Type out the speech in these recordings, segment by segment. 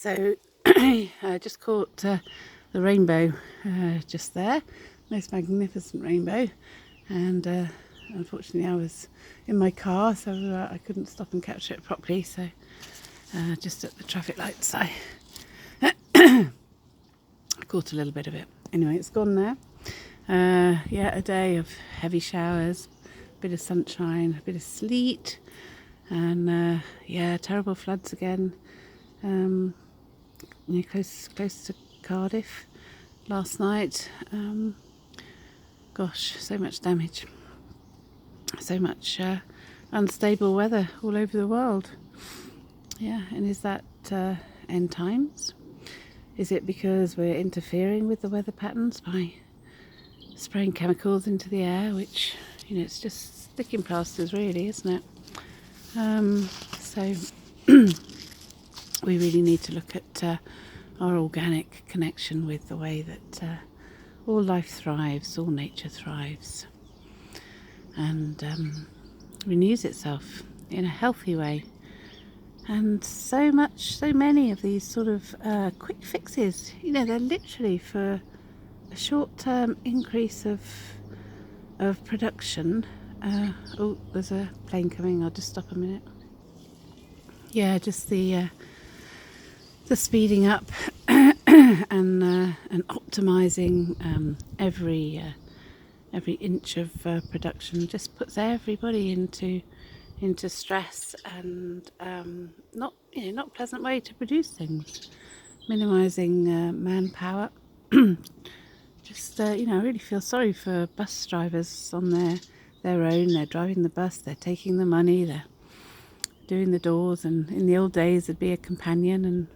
So I just caught the rainbow just there, most magnificent rainbow, and unfortunately I was in my car, so I couldn't stop and capture it properly, so just at the traffic lights I caught a little bit of it. Anyway, it's gone now. Yeah, a day of heavy showers, a bit of sunshine, a bit of sleet, and yeah, terrible floods again. Close to Cardiff last night. Gosh, so much damage, so much unstable weather all over the world. Yeah, and is that end times? Is it because we're interfering with the weather patterns by spraying chemicals into the air, which, it's just sticking plasters really, isn't it? So we really need to look at our organic connection with the way that all life thrives, all nature thrives, and renews itself in a healthy way. And so many of these sort of quick fixes, they're literally for a short-term increase of production. Oh, there's a plane coming. I'll just stop a minute. Yeah, just the speeding up and optimizing every inch of production just puts everybody into stress and not a pleasant way to produce things. Minimizing manpower. Just I really feel sorry for bus drivers on their own. They're driving the bus, they're taking the money, they're doing the doors, and in the old days there'd be a companion, and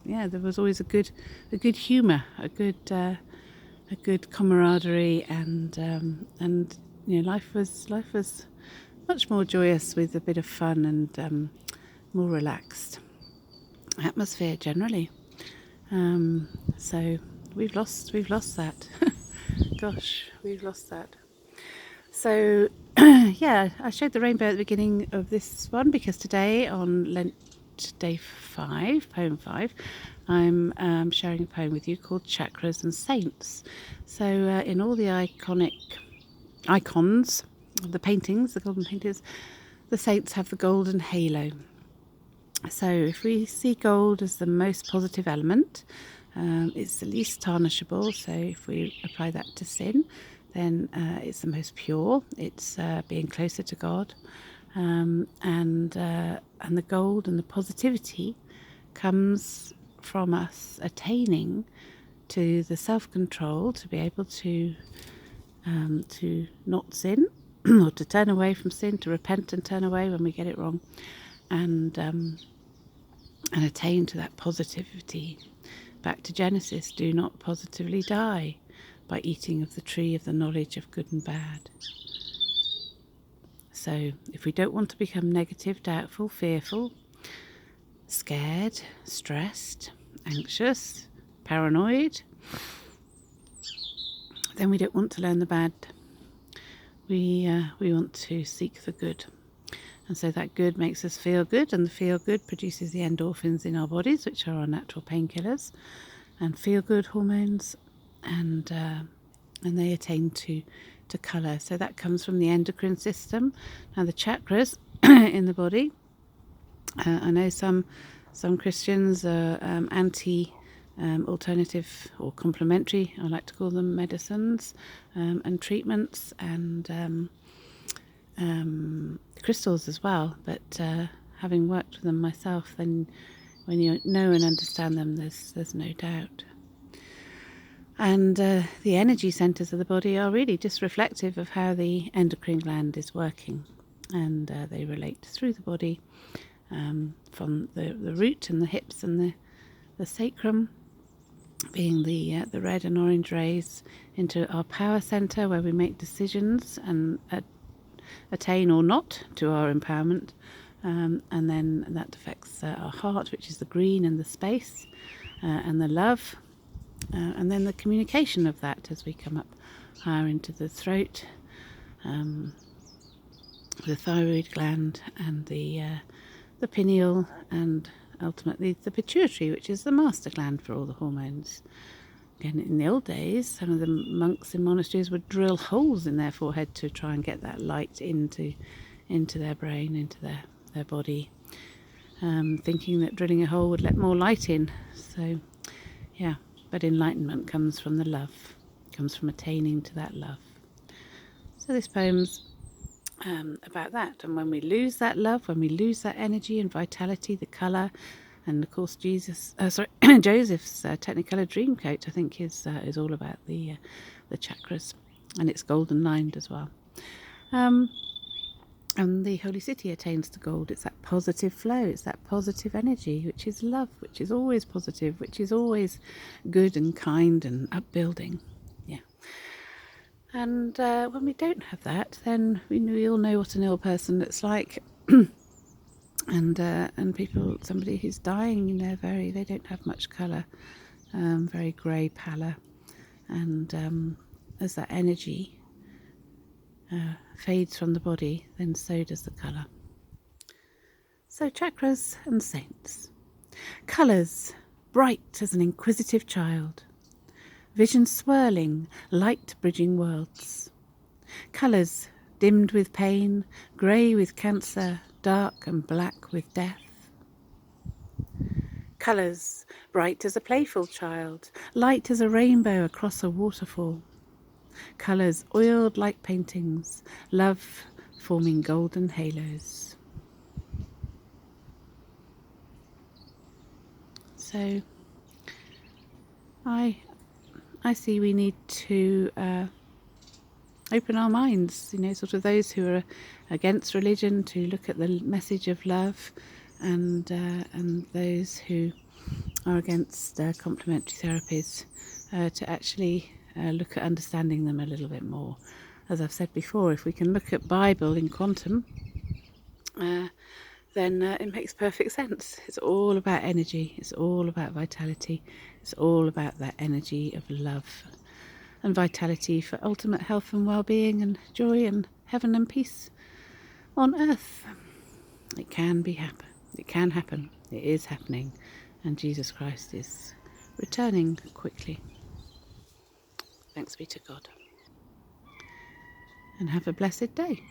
yeah, there was always a good humour, a good camaraderie, and life was much more joyous with a bit of fun and more relaxed atmosphere generally. So we've lost that. Gosh, we've lost that. So yeah, I showed the rainbow at the beginning of this one because today on Lent day 5, poem 5, I'm sharing a poem with you called Chakras and Saints. So in all the icons, the paintings, the golden paintings, the saints have the golden halo. So if we see gold as the most positive element, it's the least tarnishable. So if we apply that to sin, then it's the most pure. It's being closer to God, and the gold and the positivity comes from us attaining to the self-control to be able to not sin or to turn away from sin, to repent and turn away when we get it wrong, and attain to that positivity. Back to Genesis, do not positively die by eating of the tree of the knowledge of good and bad. So if we don't want to become negative, doubtful, fearful, scared, stressed, anxious, paranoid, then we don't want to learn the bad. We want to seek the good. And so that good makes us feel good, and the feel good produces the endorphins in our bodies, which are our natural painkillers and feel good hormones, and they attain to colour. So that comes from the endocrine system. Now the chakras in the body, I know some Christians are anti alternative or complementary, I like to call them, medicines and treatments and crystals as well, but having worked with them myself, then when you know and understand them, there's no doubt. And the energy centres of the body are really just reflective of how the endocrine gland is working, and they relate through the body from the root and the hips and the sacrum, being the red and orange rays, into our power centre where we make decisions and attain or not to our empowerment, and then that affects our heart, which is the green and the space, and the love, and then the communication of that as we come up higher into the throat, the thyroid gland, and the pineal, and ultimately the pituitary, which is the master gland for all the hormones. Again, in the old days, some of the monks in monasteries would drill holes in their forehead to try and get that light into their brain, into their body, thinking that drilling a hole would let more light in. So, yeah, but enlightenment comes from the love, comes from attaining to that love. So this poem's about that. And when we lose that love, when we lose that energy and vitality, the colour, and of course Joseph's Technicolor dream coat, I think, is all about the chakras, and it's golden lined as well. And the holy city attains to gold. It's that positive flow, it's that positive energy, which is love, which is always positive, which is always good and kind and upbuilding. Yeah. And when we don't have that, then we all know what an ill person looks like. And people, somebody who's dying, they don't have much colour, very grey pallor, and as that energy fades from the body, then so does the colour. So chakras and saints. Colours, bright as an inquisitive child. Vision swirling, light bridging worlds. Colours, dimmed with pain, grey with cancer, dark and black with death. Colours, bright as a playful child, light as a rainbow across a waterfall. Colours oiled like paintings, love forming golden halos. So I see we need to open our minds, sort of those who are against religion, to look at the message of love, and those who are against complementary therapies, to actually look at understanding them a little bit more. As I've said before, if we can look at Bible in quantum, then it makes perfect sense. It's all about energy, it's all about vitality, it's all about that energy of love and vitality for ultimate health and well-being and joy and heaven and peace on earth. It can happen. It can happen. It is happening, and Jesus Christ is returning quickly. Thanks be to God. And have a blessed day.